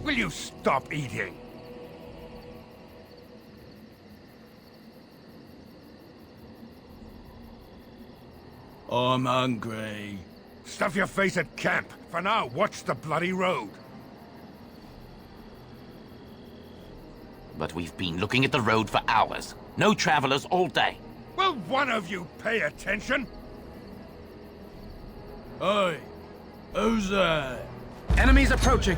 Will you stop eating? I'm hungry. Stuff your face at camp. For now, watch the bloody road. But we've been looking at the road for hours. No travelers all day. Will one of you pay attention? Hey, who's that? Enemies approaching.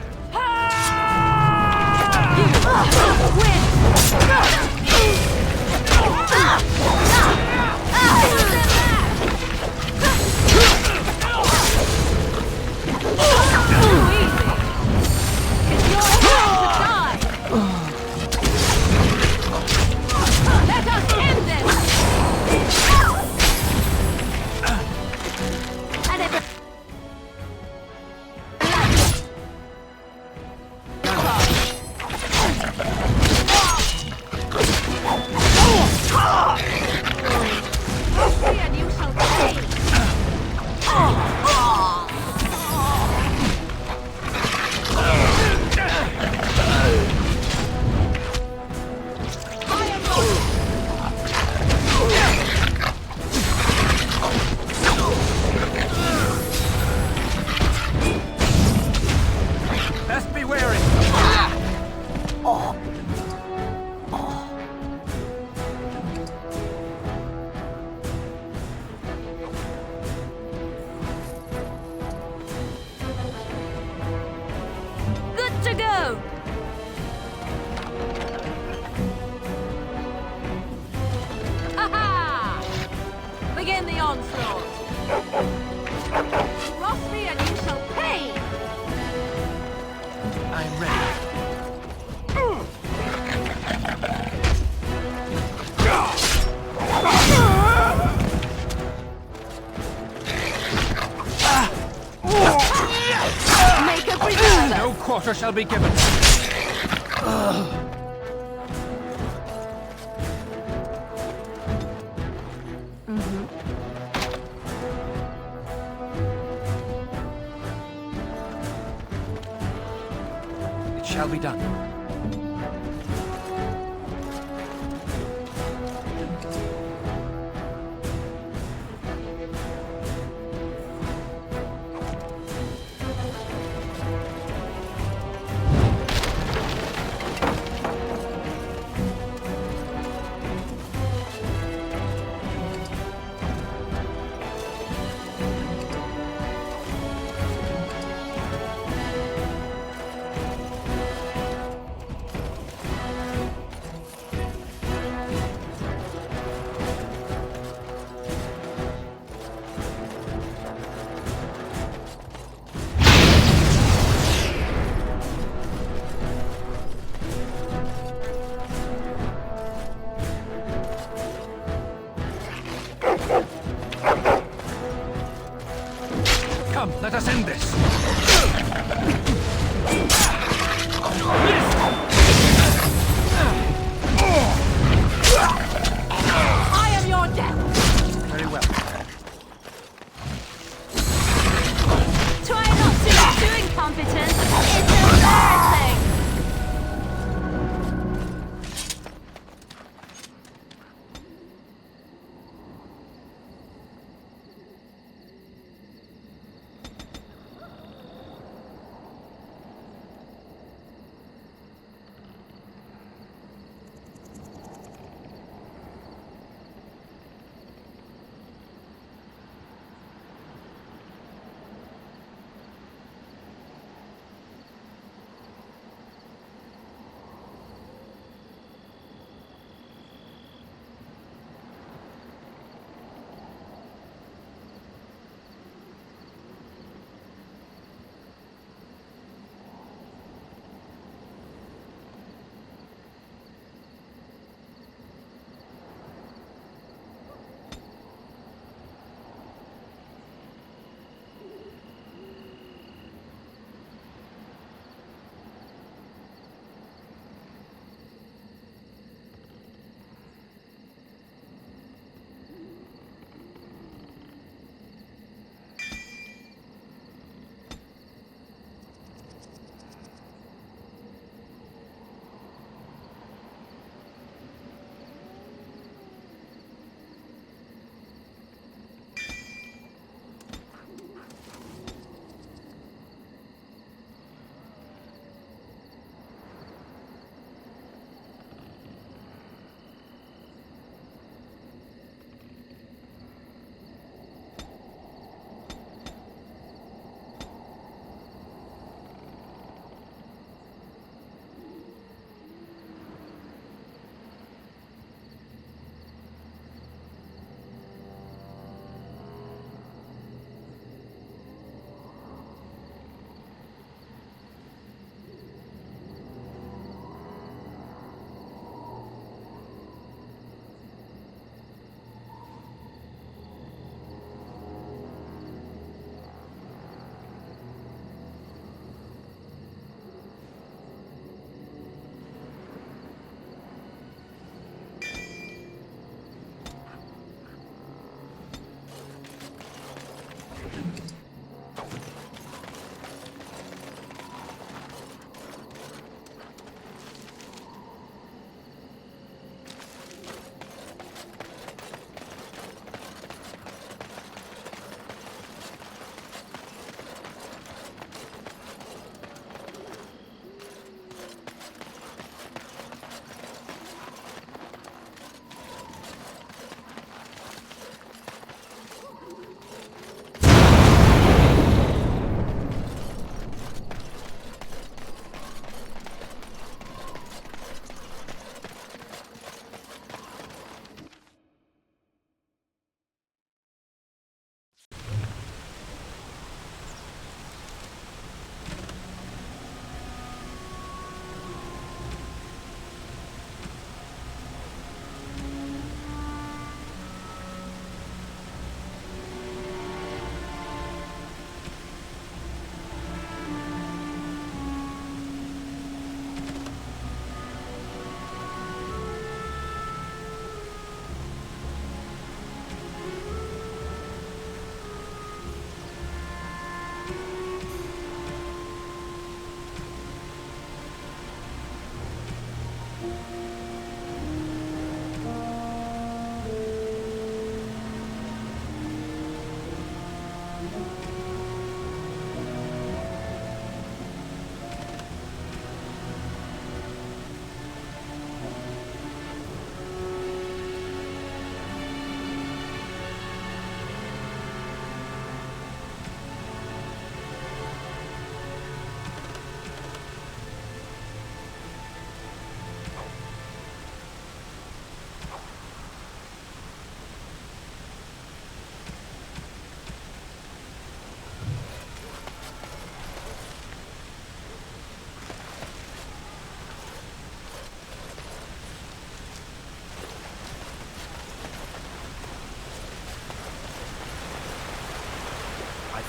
Best be wary. Good to go! Ha-ha! Begin the onslaught! Cross me and you shall pay! I'm ready. Make a preserver! No quarter shall be given. It shall be done.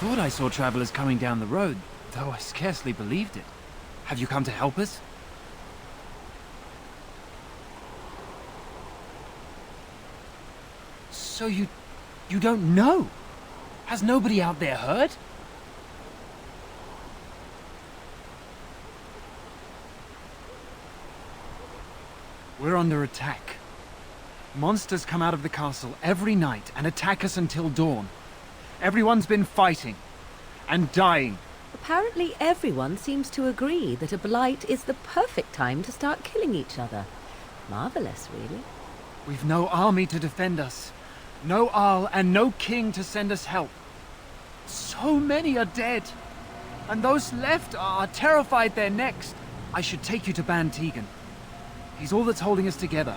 thought I saw travelers coming down the road, though I scarcely believed it. Have you come to help us? So you don't know? Has nobody out there heard? We're under attack. Monsters come out of the castle every night and attack us until dawn. Everyone's been fighting and dying. Apparently everyone seems to agree that a blight is the perfect time to start killing each other. Marvelous, really. We've no army to defend us. No Arl and no king to send us help. So many are dead. And those left are terrified they're next. I should take you to Ban Tegan. He's all that's holding us together.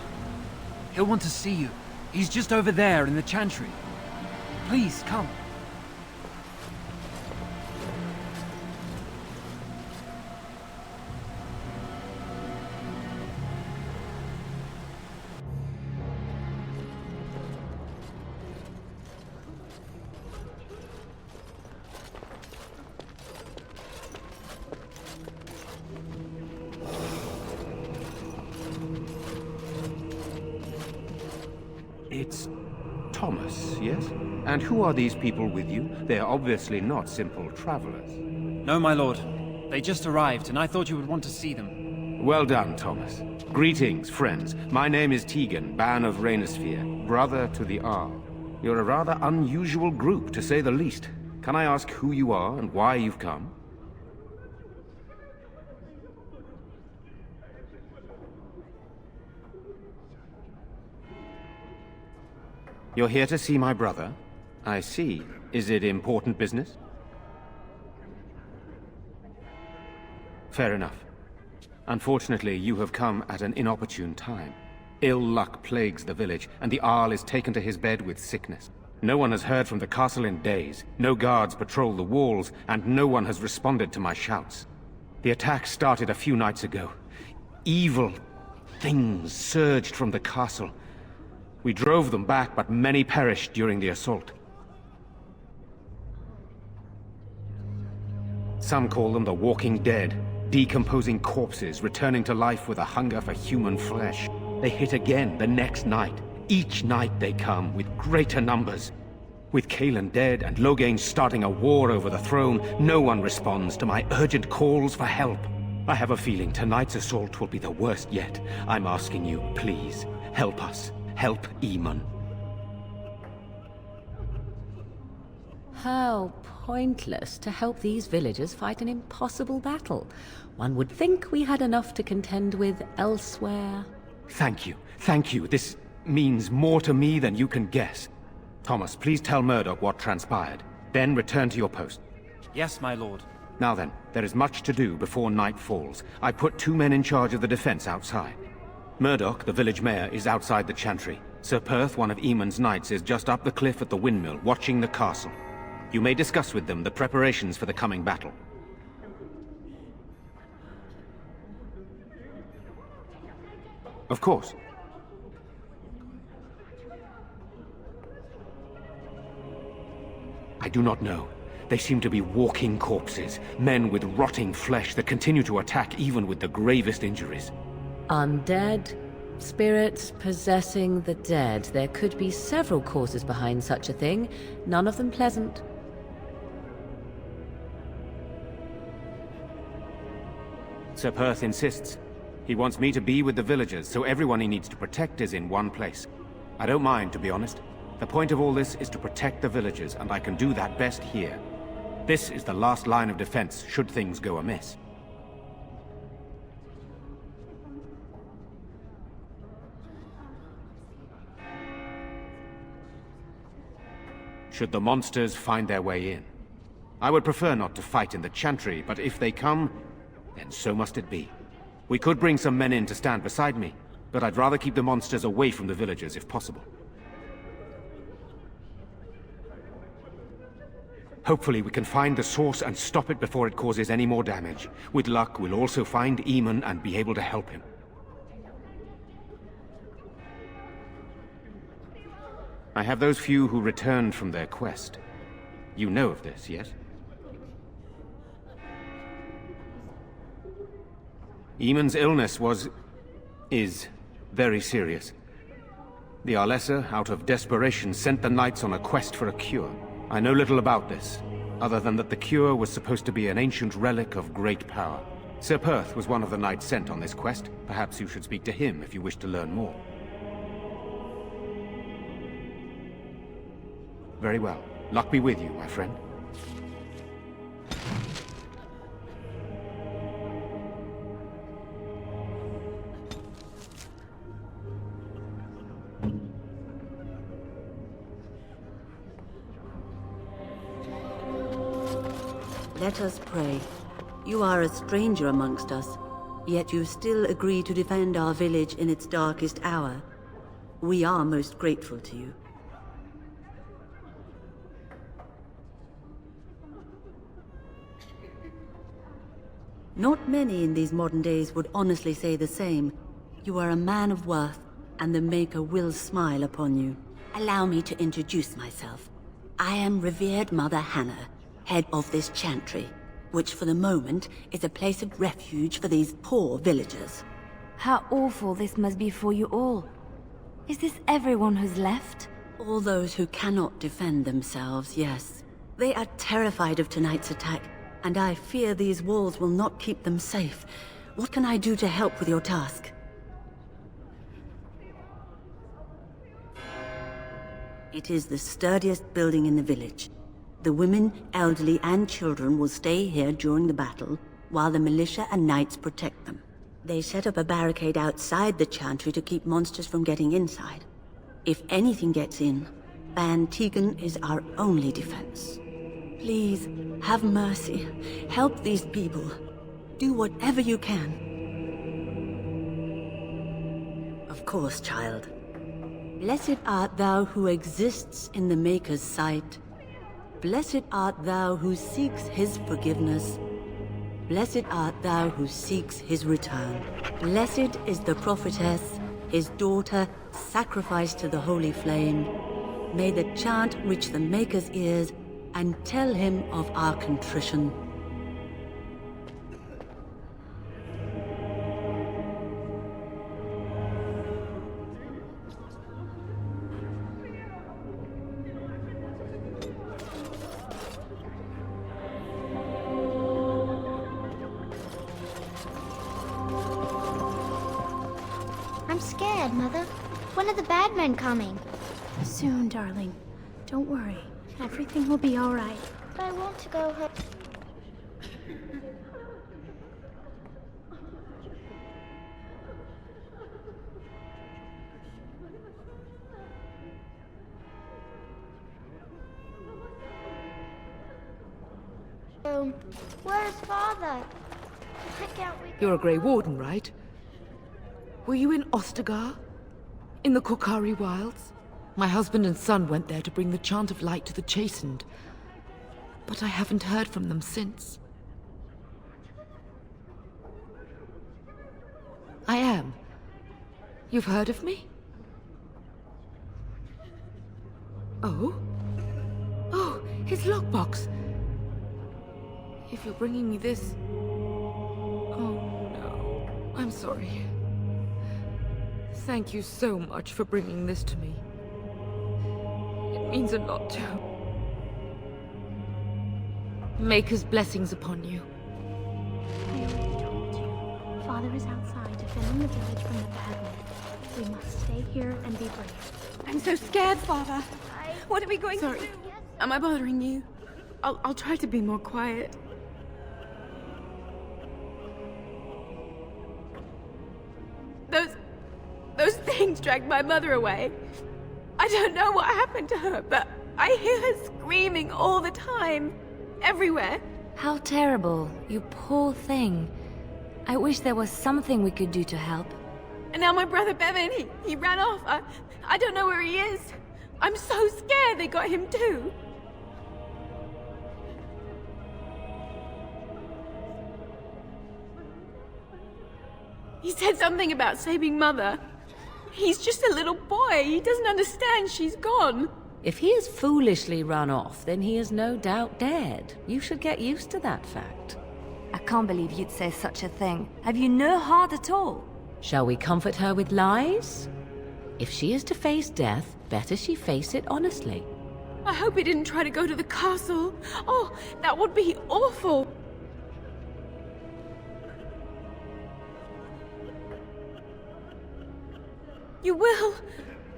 He'll want to see you. He's just over there in the chantry. Please, come. It's Thomas, yes? And who are these people with you? They are obviously not simple travelers. No, my lord. They just arrived, and I thought you would want to see them. Well done, Thomas. Greetings, friends. My name is Tegan, Ban of Rainersphere, brother to the Arl. You're a rather unusual group, to say the least. Can I ask who you are and why you've come? You're here to see my brother? I see. Is it important business? Fair enough. Unfortunately, you have come at an inopportune time. Ill luck plagues the village, and the Arl is taken to his bed with sickness. No one has heard from the castle in days, no guards patrol the walls, and no one has responded to my shouts. The attack started a few nights ago. Evil things surged from the castle. We drove them back, but many perished during the assault. Some call them the Walking Dead, decomposing corpses returning to life with a hunger for human flesh. They hit again the next night. Each night they come, with greater numbers. With Kaelin dead and Loghain starting a war over the throne, no one responds to my urgent calls for help. I have a feeling tonight's assault will be the worst yet. I'm asking you, please, help us. Help Eamon. How pointless to help these villagers fight an impossible battle. One would think we had enough to contend with elsewhere. Thank you. Thank you. This means more to me than you can guess. Thomas, please tell Murdoch what transpired. Then return to your post. Yes, my lord. Now then, there is much to do before night falls. I put 2 men in charge of the defense outside. Murdoch, the village mayor, is outside the chantry. Sir Perth, one of Eamon's knights, is just up the cliff at the windmill, watching the castle. You may discuss with them the preparations for the coming battle. Of course. I do not know. They seem to be walking corpses, men with rotting flesh that continue to attack even with the gravest injuries. Undead, spirits possessing the dead. There could be several causes behind such a thing, none of them pleasant. Sir Perth insists. He wants me to be with the villagers, so everyone he needs to protect is in one place. I don't mind, to be honest. The point of all this is to protect the villagers, and I can do that best here. This is the last line of defense, should things go amiss. Should the monsters find their way in. I would prefer not to fight in the chantry, but if they come, then so must it be. We could bring some men in to stand beside me, but I'd rather keep the monsters away from the villagers if possible. Hopefully we can find the source and stop it before it causes any more damage. With luck, we'll also find Eamon and be able to help him. I have those few who returned from their quest. You know of this, yes? Eamon's illness is very serious. The Arlessa, out of desperation, sent the Knights on a quest for a cure. I know little about this, other than that the cure was supposed to be an ancient relic of great power. Sir Perth was one of the Knights sent on this quest. Perhaps you should speak to him if you wish to learn more. Very well. Luck be with you, my friend. Let us pray. You are a stranger amongst us, yet you still agree to defend our village in its darkest hour. We are most grateful to you. Not many in these modern days would honestly say the same. You are a man of worth, and the Maker will smile upon you. Allow me to introduce myself. I am revered Mother Hannah, head of this chantry, which for the moment is a place of refuge for these poor villagers. How awful this must be for you all. Is this everyone who's left? All those who cannot defend themselves, yes. They are terrified of tonight's attack, and I fear these walls will not keep them safe. What can I do to help with your task? It is the sturdiest building in the village. The women, elderly, and children will stay here during the battle, while the militia and knights protect them. They set up a barricade outside the chantry to keep monsters from getting inside. If anything gets in, Ban Tegan is our only defense. Please, have mercy. Help these people. Do whatever you can. Of course, child. Blessed art thou who exists in the Maker's sight. Blessed art thou who seeks his forgiveness. Blessed art thou who seeks his return. Blessed is the prophetess, his daughter, sacrificed to the holy flame. May the chant reach the Maker's ears and tell him of our contrition. I'm scared, Mother. When are the bad men coming? Soon, darling. Don't worry. Everything will be all right. But I want to go home. Where's Father? Why can't we go? You're a Grey Warden, right? Were you in Ostagar? In the Korkari Wilds? My husband and son went there to bring the chant of light to the chastened. But I haven't heard from them since. I am. You've heard of me? Oh? Oh, his lockbox! If you're bringing me this... Oh, no. I'm sorry. Thank you so much for bringing this to me. It means a lot to... Maker's blessings upon you. I already told you. Father is outside defending the village from the bad men. We must stay here and be brave. I'm so scared, Father. What are we going to do? Am I bothering you? I'll try to be more quiet. Those things dragged my mother away. I don't know what happened to her, but I hear her screaming all the time. Everywhere. How terrible, you poor thing. I wish there was something we could do to help. And now my brother Bevan, he ran off. I don't know where he is. I'm so scared they got him too. He said something about saving Mother. He's just a little boy. He doesn't understand she's gone. If he has foolishly run off, then he is no doubt dead. You should get used to that fact. I can't believe you'd say such a thing. Have you no heart at all? Shall we comfort her with lies? If she is to face death, better she face it honestly. I hope he didn't try to go to the castle. Oh, that would be awful. You will?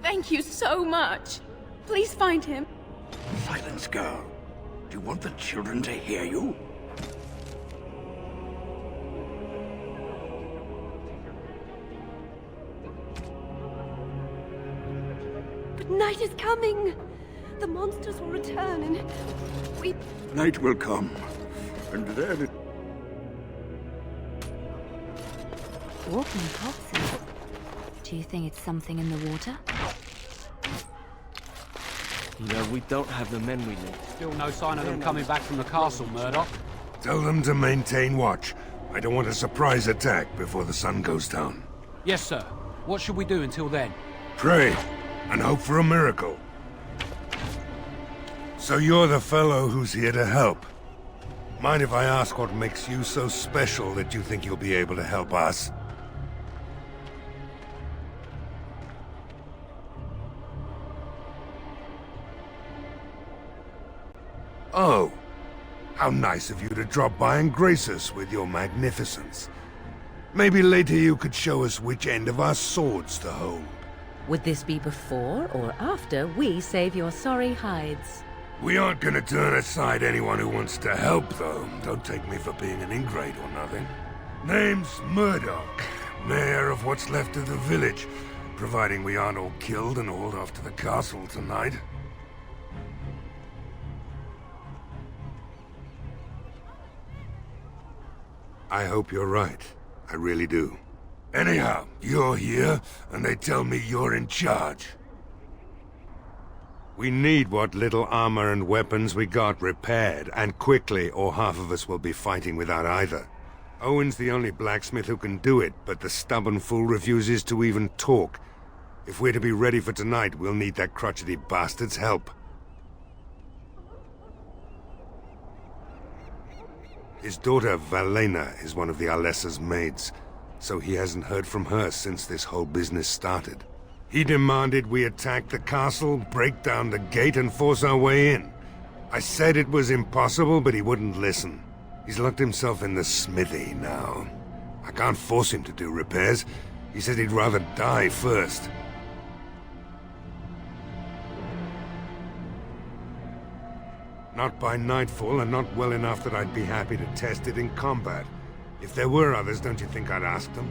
Thank you so much. Please find him. Silence, girl. Do you want the children to hear you? But night is coming. The monsters will return and we... Night will come, and then... Walking corpses. Do you think it's something in the water? You know, we don't have the men we need. Still no sign of them coming back from the castle, Murdoch. Tell them to maintain watch. I don't want a surprise attack before the sun goes down. Yes, sir. What should we do until then? Pray, and hope for a miracle. So you're the fellow who's here to help. Mind if I ask what makes you so special that you think you'll be able to help us? Oh, how nice of you to drop by and grace us with your magnificence. Maybe later you could show us which end of our swords to hold. Would this be before or after we save your sorry hides? We aren't gonna turn aside anyone who wants to help, though. Don't take me for being an ingrate or nothing. Name's Murdoch, mayor of what's left of the village, providing we aren't all killed and hauled off to the castle tonight. I hope you're right. I really do. Anyhow, you're here, and they tell me you're in charge. We need what little armor and weapons we got repaired, and quickly, or half of us will be fighting without either. Owen's the only blacksmith who can do it, but the stubborn fool refuses to even talk. If we're to be ready for tonight, we'll need that crotchety bastard's help. His daughter, Valena, is one of the Alessa's maids, so he hasn't heard from her since this whole business started. He demanded we attack the castle, break down the gate, and force our way in. I said it was impossible, but he wouldn't listen. He's locked himself in the smithy now. I can't force him to do repairs. He said he'd rather die first. Not by nightfall, and not well enough that I'd be happy to test it in combat. If there were others, don't you think I'd ask them?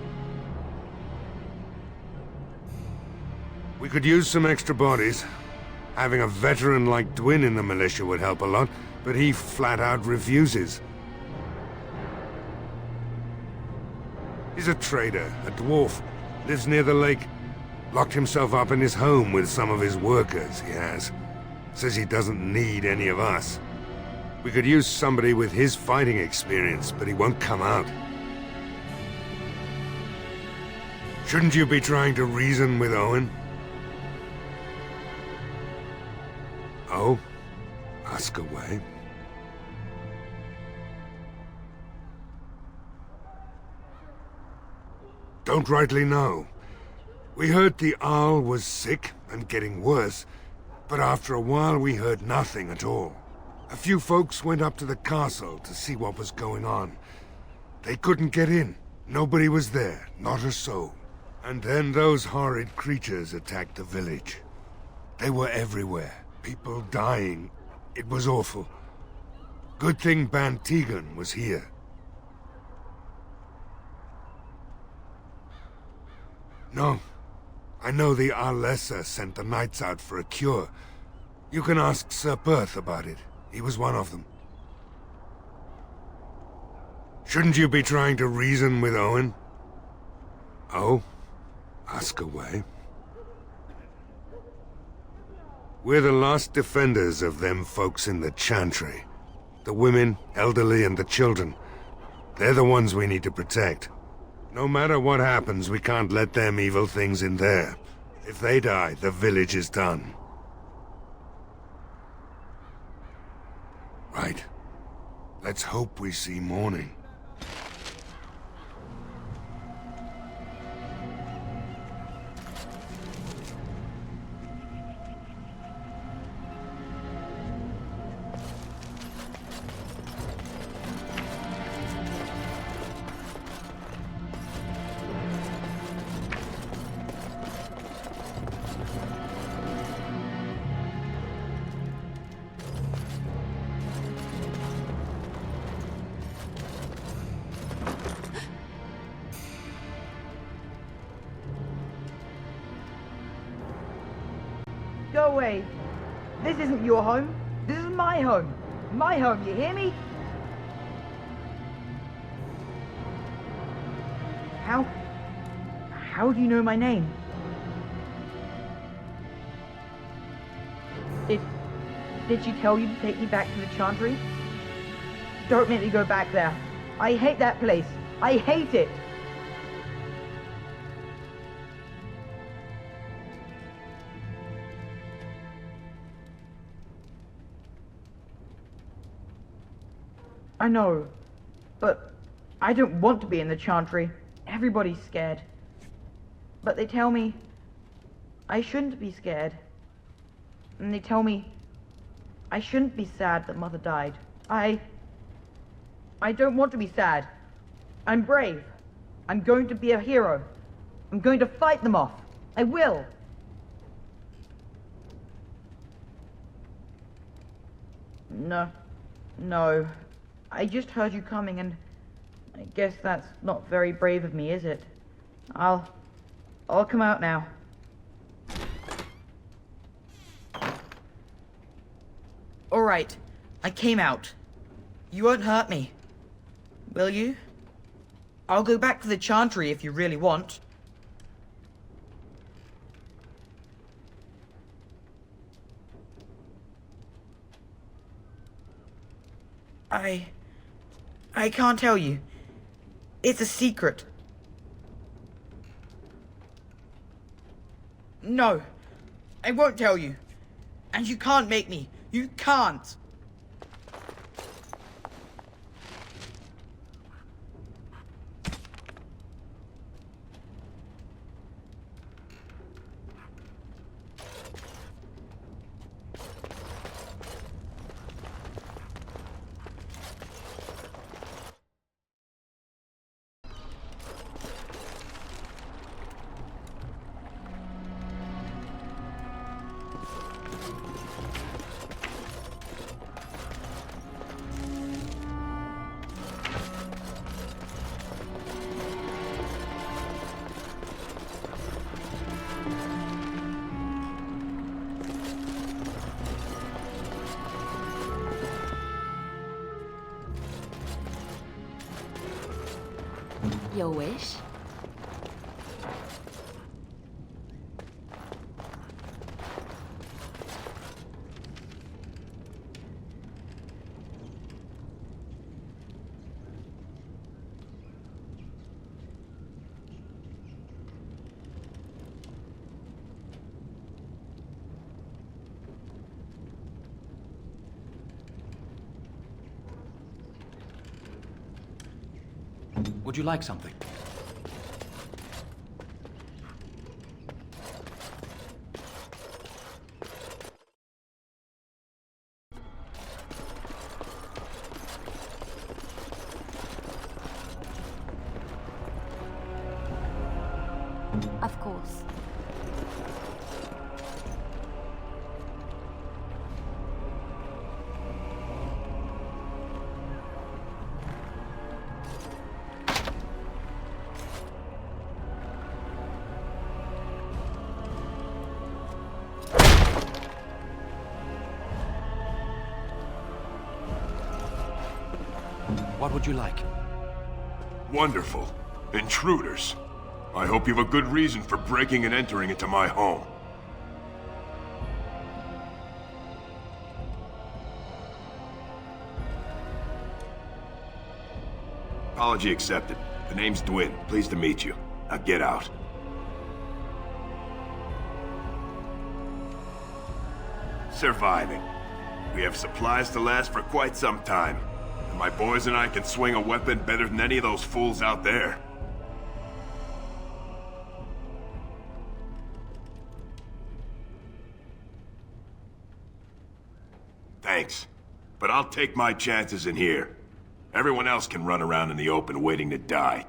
We could use some extra bodies. Having a veteran like Dwin in the militia would help a lot, but he flat out refuses. He's a trader, a dwarf, lives near the lake. Locked himself up in his home with some of his workers, he has. Says he doesn't need any of us. We could use somebody with his fighting experience, but he won't come out. Shouldn't you be trying to reason with Owen? Oh? Ask away. Don't rightly know. We heard the Arl was sick and getting worse, but after a while we heard nothing at all. A few folks went up to the castle to see what was going on. They couldn't get in. Nobody was there, not a soul. And then those horrid creatures attacked the village. They were everywhere, people dying. It was awful. Good thing Ban Tegan was here. No. I know the Alessa sent the knights out for a cure. You can ask Sir Perth about it. He was one of them. Shouldn't you be trying to reason with Owen? Oh? Ask away. We're the last defenders of them folks in the Chantry. The women, elderly, and the children. They're the ones we need to protect. No matter what happens, we can't let them evil things in there. If they die, the village is done. right. Let's hope we see morning. Go away. This isn't your home. This is my home. My home, you hear me? How do you know my name? Did she tell you to take me back to the Chantry? Don't make me go back there. I hate that place. I hate it. I know, but I don't want to be in the Chantry. Everybody's scared. But they tell me I shouldn't be scared. And they tell me I shouldn't be sad that Mother died. I don't want to be sad. I'm brave. I'm going to be a hero. I'm going to fight them off. I will. No. I just heard you coming, and I guess that's not very brave of me, is it? I'll come out now. Alright, I came out. You won't hurt me, will you? I'll go back to the Chantry if you really want. I can't tell you. It's a secret. No, I won't tell you. And you can't make me. You can't. Your wish? Would you like something? Of course. What would you like? Wonderful. Intruders. I hope you have a good reason for breaking and entering into my home. Apology accepted. The name's Dwin. Pleased to meet you. Now get out. Surviving. We have supplies to last for quite some time. And my boys and I can swing a weapon better than any of those fools out there. Thanks. But I'll take my chances in here. Everyone else can run around in the open waiting to die.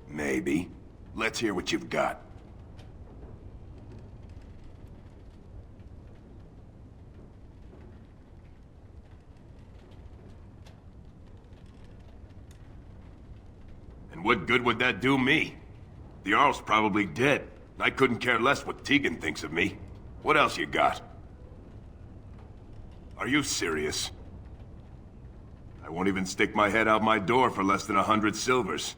Maybe. Let's hear what you've got. And what good would that do me? The Jarl's probably dead. I couldn't care less what Tegan thinks of me. What else you got? Are you serious? I won't even stick my head out my door for less than 100 silvers.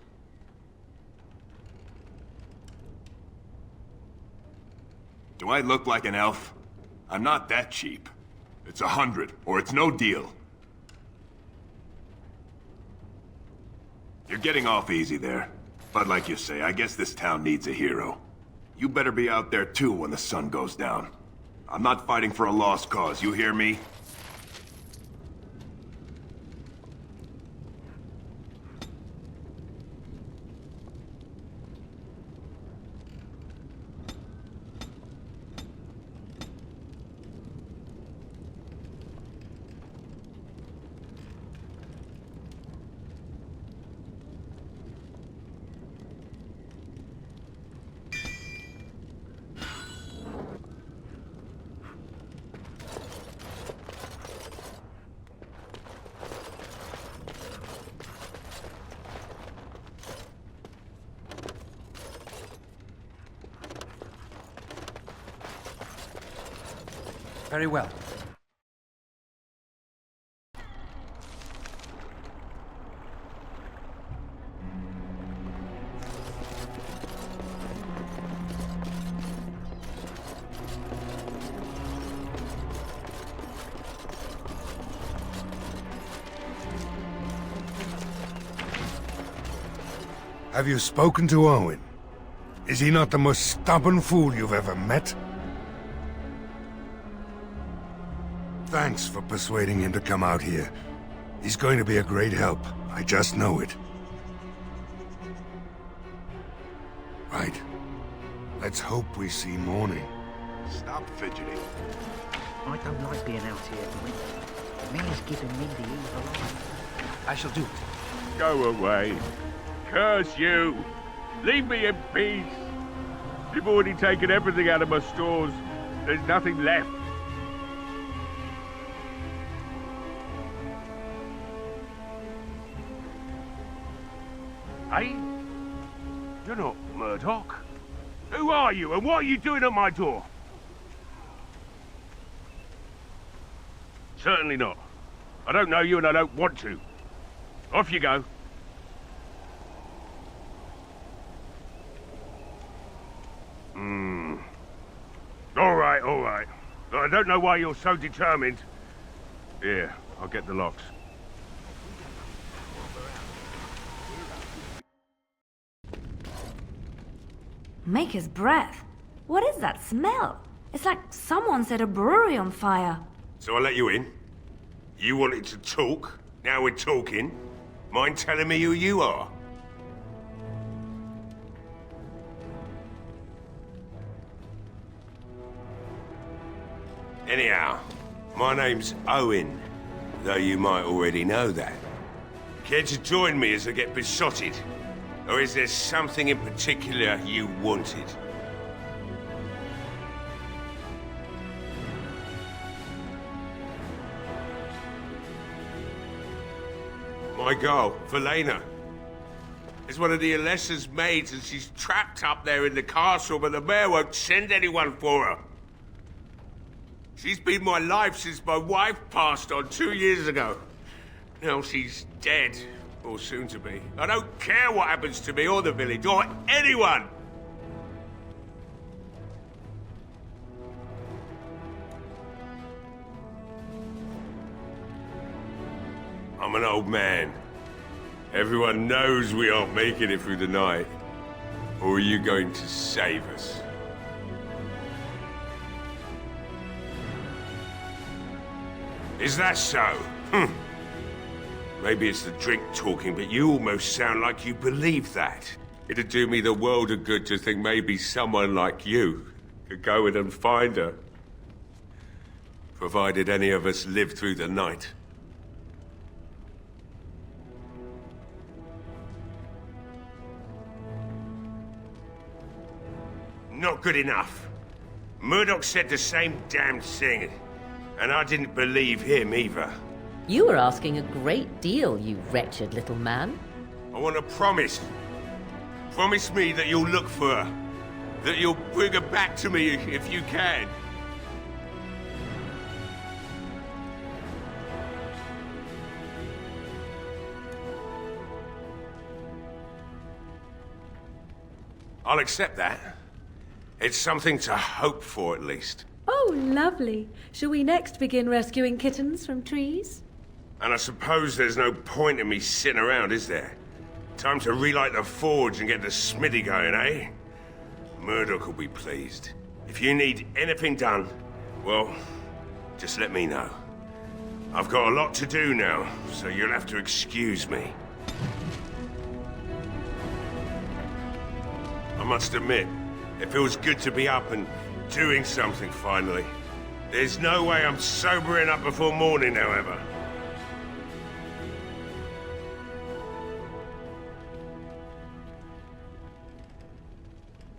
Do I look like an elf? I'm not that cheap. It's 100, or it's no deal. You're getting off easy there. But like you say, I guess this town needs a hero. You better be out there too when the sun goes down. I'm not fighting for a lost cause, you hear me? Very well. Have you spoken to Owen? Is he not the most stubborn fool you've ever met? Thanks for persuading him to come out here. He's going to be a great help. I just know it. Right. Let's hope we see morning. Stop fidgeting. I don't like being out here at night. The man is giving me the evil eye. I shall do it. Go away. Curse you! Leave me in peace! You've already taken everything out of my stores. There's nothing left. Hey? You're not Murdoch. Who are you, and what are you doing at my door? Certainly not. I don't know you, and I don't want to. Off you go. All right. I don't know why you're so determined. Here, I'll get the locks. Maker's breath. What is that smell? It's like someone set a brewery on fire. So I let you in. You wanted to talk. Now we're talking. Mind telling me who you are? Anyhow, my name's Owen, though you might already know that. Care to join me as I get besotted? Or is there something in particular you wanted? My girl, Velena, is one of the Alessa's maids, and she's trapped up there in the castle, but the mayor won't send anyone for her. She's been my life since my wife passed on 2 years ago. Now she's dead, or soon to be. I don't care what happens to me or the village, or anyone! I'm an old man. Everyone knows we aren't making it through the night. Or are you going to save us? Is that so? Maybe it's the drink talking, but you almost sound like you believe that. It'd do me the world of good to think maybe someone like you could go in and find her. Provided any of us live through the night. Not good enough. Murdoch said the same damn thing, and I didn't believe him either. You were asking a great deal, you wretched little man. I want a promise. Promise me that you'll look for her. That you'll bring her back to me if you can. I'll accept that. It's something to hope for, at least. Oh, lovely. Shall we next begin rescuing kittens from trees? And I suppose there's no point in me sitting around, is there? Time to relight the forge and get the smithy going, eh? Murdoch will be pleased. If you need anything done, well, just let me know. I've got a lot to do now, so you'll have to excuse me. I must admit, it feels good to be up and doing something finally. There's no way I'm sobering up before morning, however.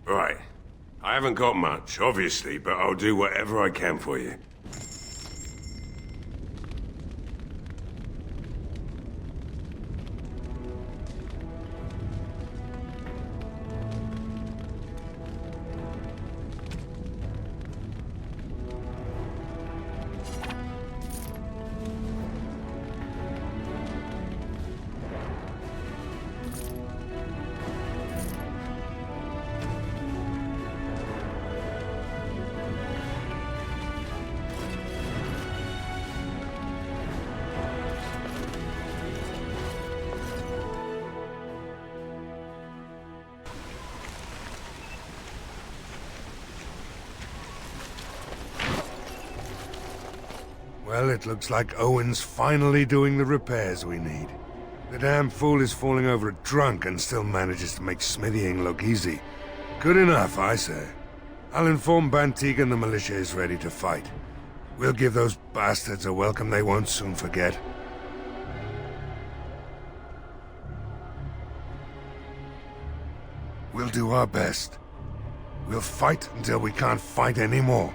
Right. I haven't got much, obviously, but I'll do whatever I can for you. Well, it looks like Owen's finally doing the repairs we need. The damn fool is falling over drunk and still manages to make smithying look easy. Good enough, I say. I'll inform Bantigan the militia is ready to fight. We'll give those bastards a welcome they won't soon forget. We'll do our best. We'll fight until we can't fight anymore,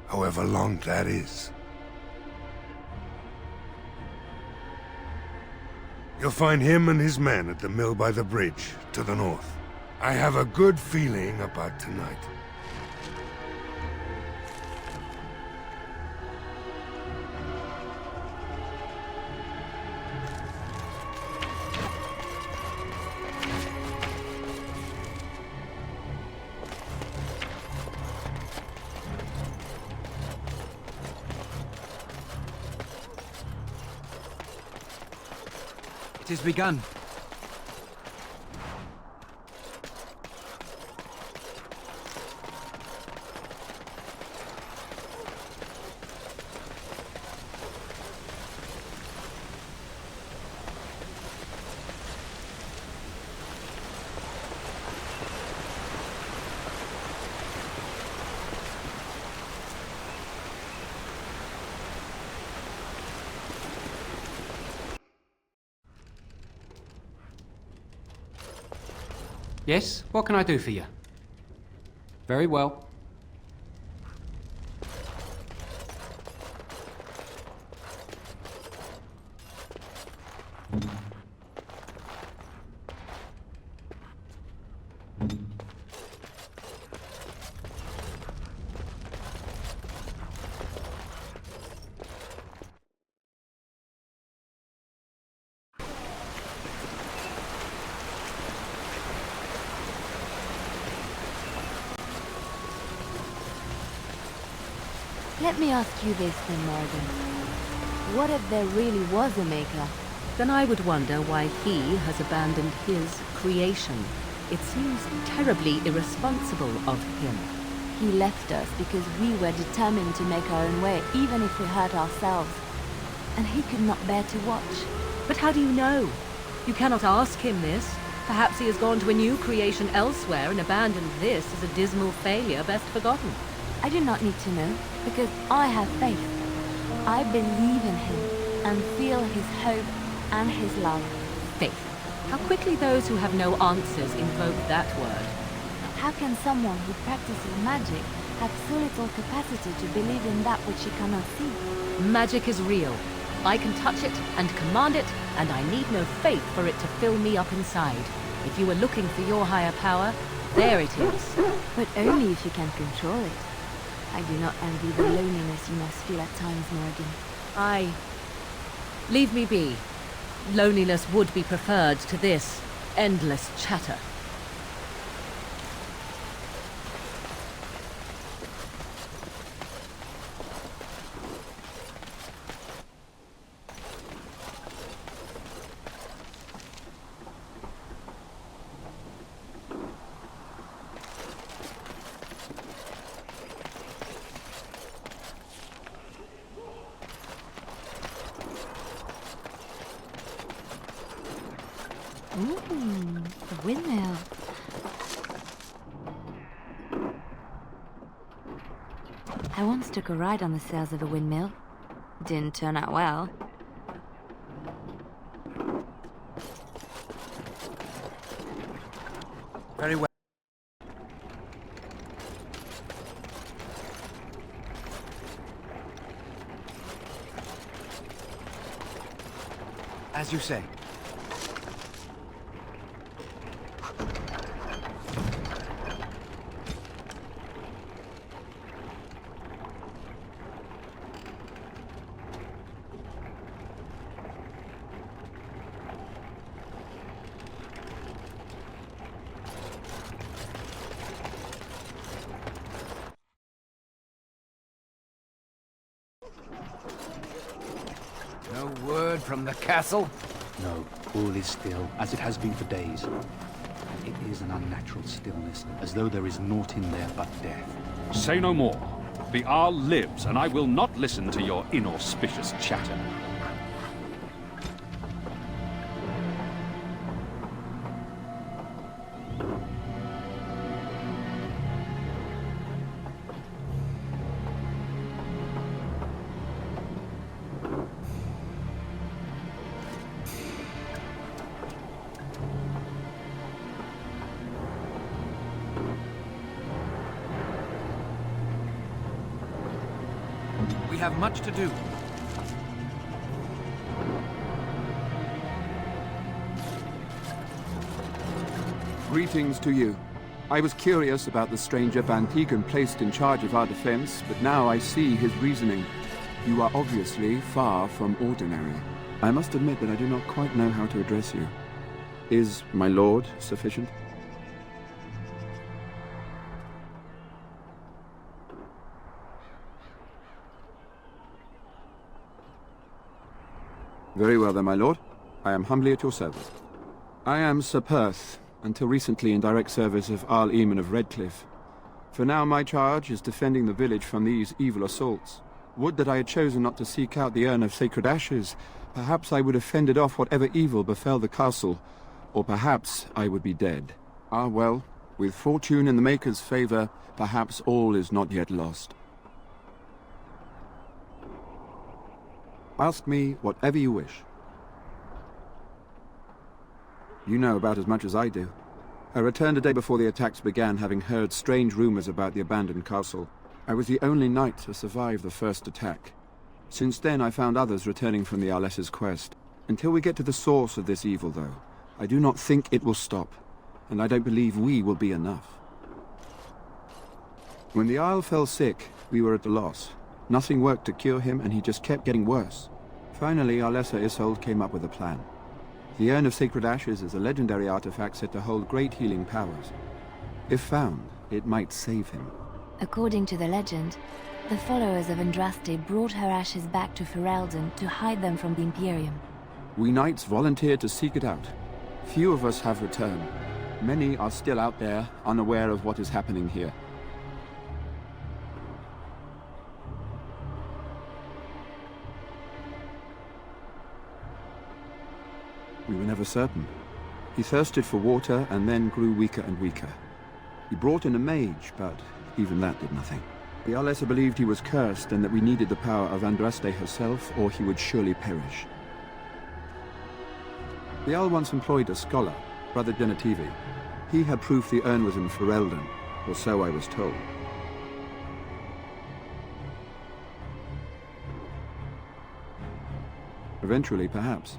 however long that is. You'll find him and his men at the mill by the bridge, to the north. I have a good feeling about tonight. It has begun. Yes? What can I do for you? Very well. Let me ask you this then, Morgan. What if there really was a maker? Then I would wonder why he has abandoned his creation. It seems terribly irresponsible of him. He left us because we were determined to make our own way, even if we hurt ourselves. and he could not bear to watch. But how do you know? You cannot ask him this. Perhaps he has gone to a new creation elsewhere and abandoned this as a dismal failure best forgotten. I do not need to know, because I have faith. I believe in him, and feel his hope and his love. Faith. How quickly those who have no answers invoke that word. How can someone who practices magic have so little capacity to believe in that which he cannot see? Magic is real. I can touch it and command it, and I need no faith for it to fill me up inside. If you were looking for your higher power, there it is. But only if you can control it. I do not envy the loneliness you must feel at times, Morgan. Leave me be. Loneliness would be preferred to this endless chatter. Ooh, the windmill. I once took a ride on the sails of a windmill. Didn't turn out well. Very well. As you say. No word from the castle? No, all is still, as it has been for days. It is an unnatural stillness, as though there is naught in there but death. Say no more. The Arl lives, and I will not listen to your inauspicious chatter. We have much to do. Greetings to you. I was curious about the stranger Bantigan placed in charge of our defense, but now I see his reasoning. You are obviously far from ordinary. I must admit that I do not quite know how to address you. Is my lord sufficient? Very well then, my lord. I am humbly at your service. I am Sir Perth, until recently in direct service of Arl Eamon of Redcliffe. For now my charge is defending the village from these evil assaults. Would that I had chosen not to seek out the urn of sacred ashes. Perhaps I would have fended off whatever evil befell the castle, or perhaps I would be dead. Ah well, with fortune in the Maker's favor, perhaps all is not yet lost. Ask me whatever you wish. You know about as much as I do. I returned a day before the attacks began, having heard strange rumors about the abandoned castle. I was the only knight to survive the first attack. Since then I found others returning from the Arlessa's quest. Until we get to the source of this evil, though, I do not think it will stop, and I don't believe we will be enough. When the Isle fell sick, we were at a loss. Nothing worked to cure him, and he just kept getting worse. Finally, Arlessa Isolde came up with a plan. The Urn of Sacred Ashes is a legendary artifact said to hold great healing powers. If found, it might save him. According to the legend, the followers of Andraste brought her ashes back to Ferelden to hide them from the Imperium. We knights volunteered to seek it out. Few of us have returned. Many are still out there, unaware of what is happening here. for certain. He thirsted for water and then grew weaker and weaker. He brought in a mage, but even that did nothing. The Arlessa believed he was cursed and that we needed the power of Andraste herself, or he would surely perish. The Arl once employed a scholar, Brother Genetivi. He had proof the urn was in Ferelden, or so I was told. Eventually, perhaps.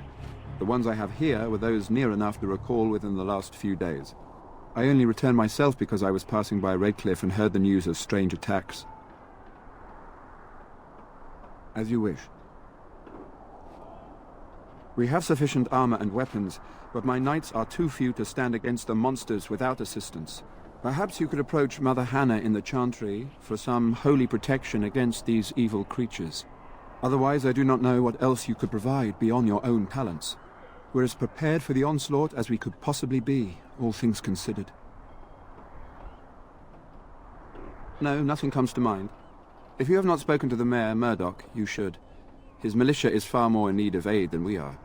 The ones I have here were those near enough to recall within the last few days. I only returned myself because I was passing by Redcliffe and heard the news of strange attacks. As you wish. We have sufficient armor and weapons, but my knights are too few to stand against the monsters without assistance. Perhaps you could approach Mother Hannah in the Chantry for some holy protection against these evil creatures. Otherwise, I do not know what else you could provide beyond your own talents. We're as prepared for the onslaught as we could possibly be, all things considered. No, nothing comes to mind. If you have not spoken to the Mayor, Murdoch, you should. His militia is far more in need of aid than we are.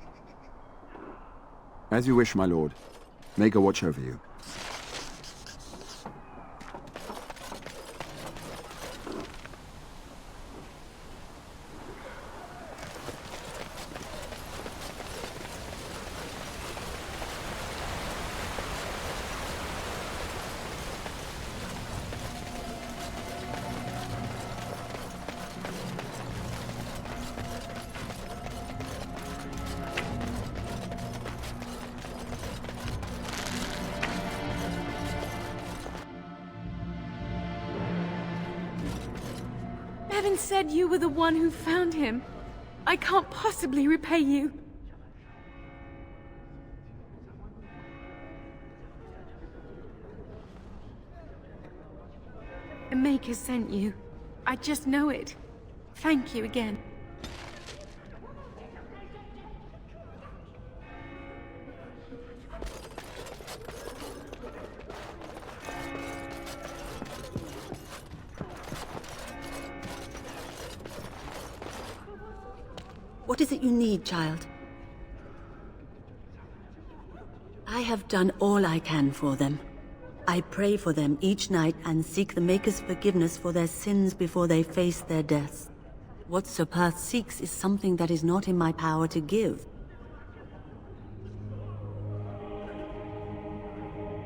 As you wish, my lord. May God watch over you. Evan said you were the one who found him. I can't possibly repay you. A maker sent you. I just know it. Thank you again. What is it you need, child? I have done all I can for them. I pray for them each night and seek the Maker's forgiveness for their sins before they face their deaths. What Sir Perth seeks is something that is not in my power to give.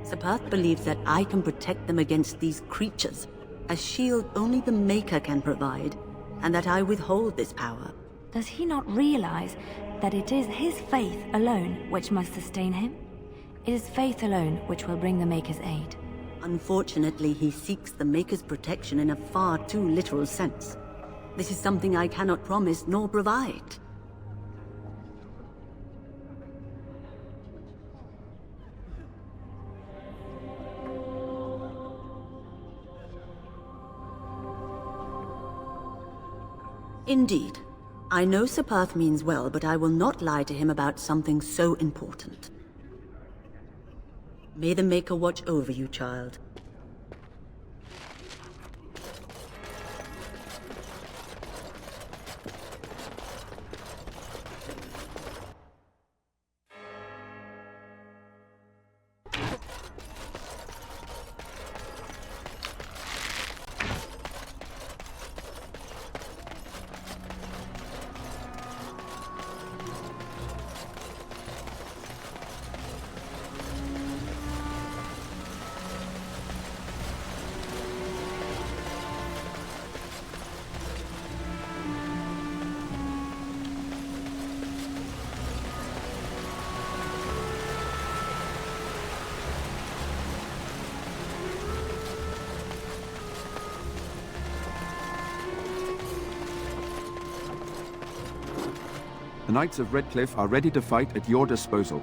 Sir Perth believes that I can protect them against these creatures, a shield only the Maker can provide, and that I withhold this power. Does he not realize that it is his faith alone which must sustain him? It is faith alone which will bring the Maker's aid. Unfortunately, he seeks the Maker's protection in a far too literal sense. This is something I cannot promise nor provide. Indeed. I know Sir Perth means well, but I will not lie to him about something so important. May the Maker watch over you, child. The Knights of Redcliffe are ready to fight at your disposal.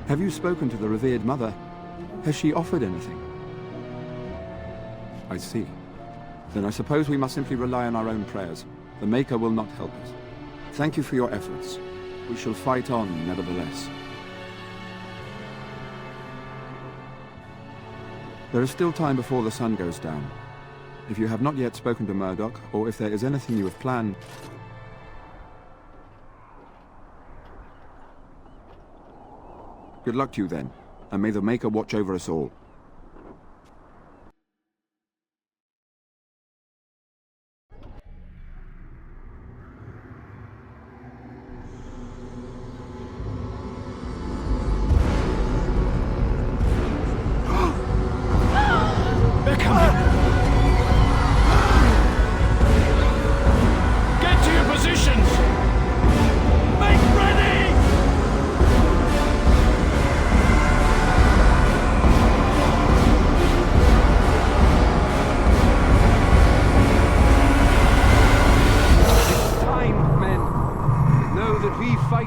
Have you spoken to the revered mother? Has she offered anything? I see. Then I suppose we must simply rely on our own prayers. The Maker will not help us. Thank you for your efforts. We shall fight on, nevertheless. There is still time before the sun goes down. If you have not yet spoken to Murdoch, or if there is anything you have planned... Good luck to you then, and may the Maker watch over us all.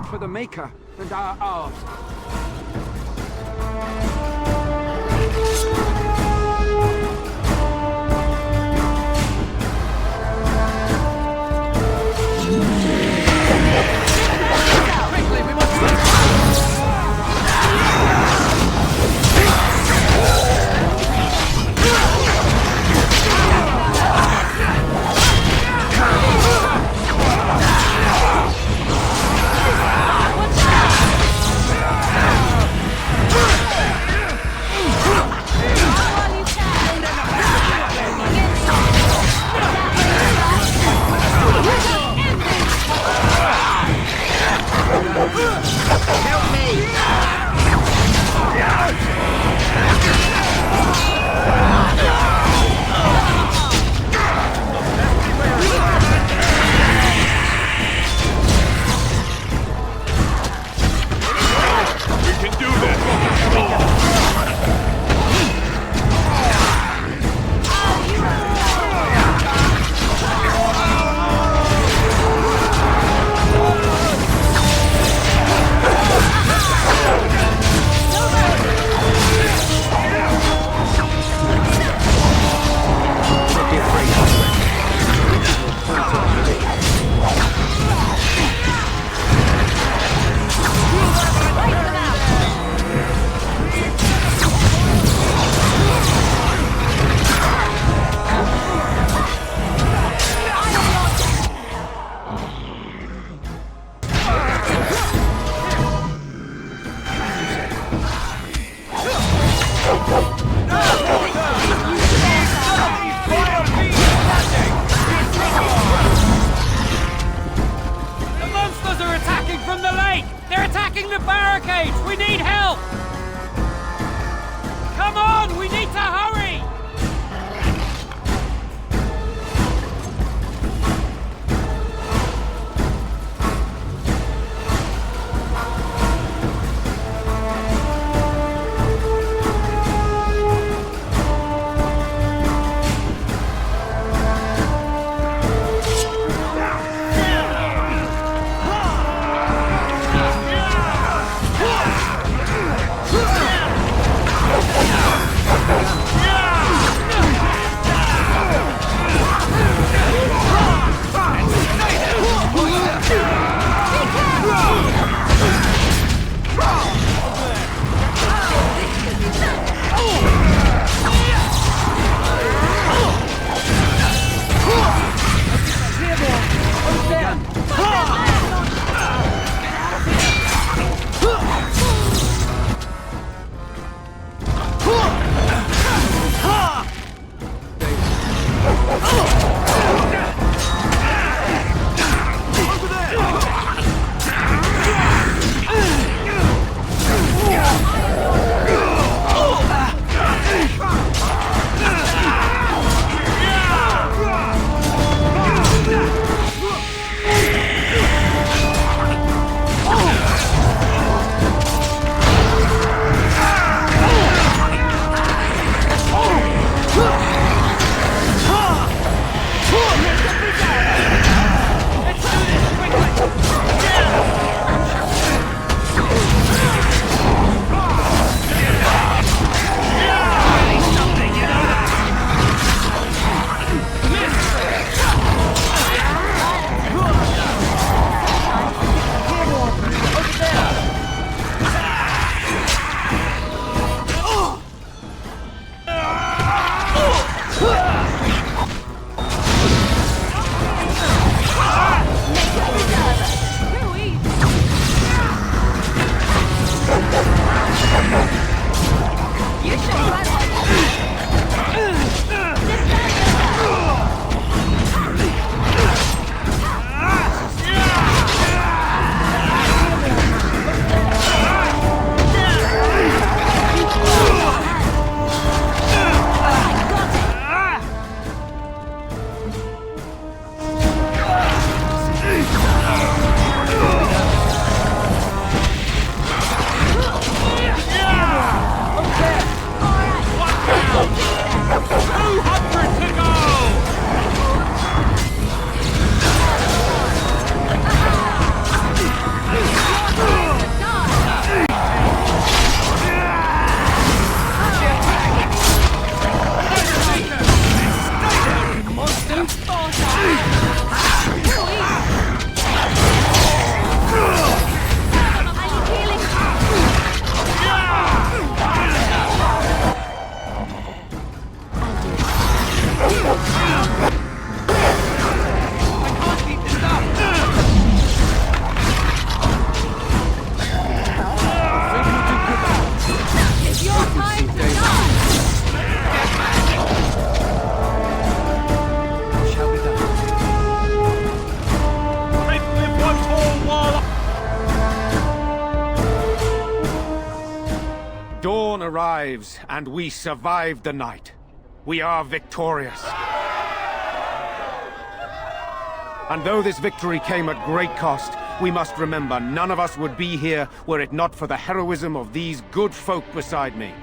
For the Maker and our art. Quickly, we must Yeah! arrives, and we survived the night. We are victorious. And though this victory came at great cost, we must remember none of us would be here were it not for the heroism of these good folk beside me.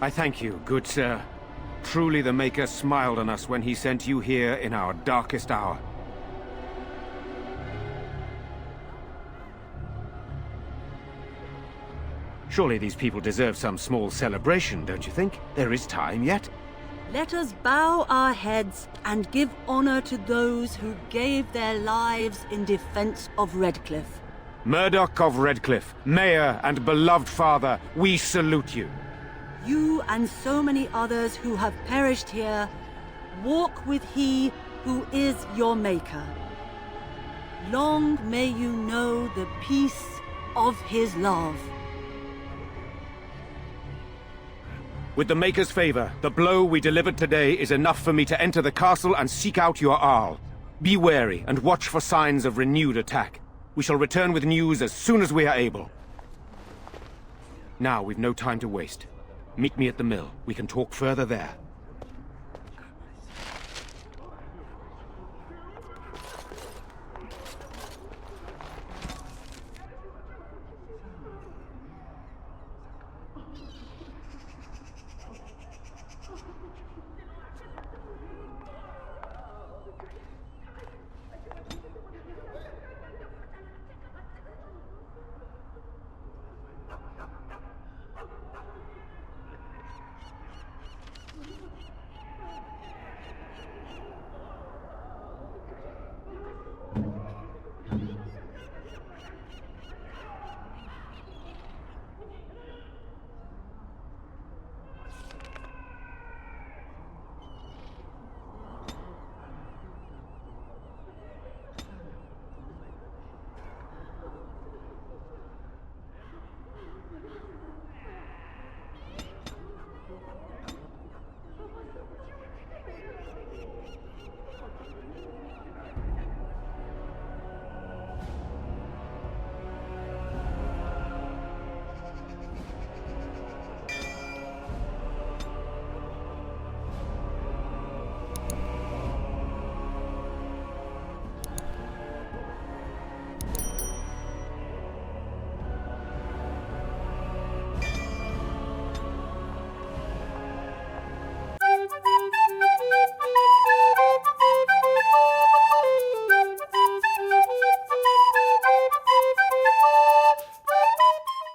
I thank you, good sir. Truly the Maker smiled on us when he sent you here in our darkest hour. Surely these people deserve some small celebration, don't you think? There is time yet. Let us bow our heads and give honor to those who gave their lives in defense of Redcliffe. Murdoch of Redcliffe, Mayor and beloved father, we salute you. You and so many others who have perished here, walk with he who is your Maker. Long may you know the peace of his love. With the Maker's favor, the blow we delivered today is enough for me to enter the castle and seek out your Arl. Be wary and watch for signs of renewed attack. We shall return with news as soon as we are able. Now we've no time to waste. Meet me at the mill. We can talk further there.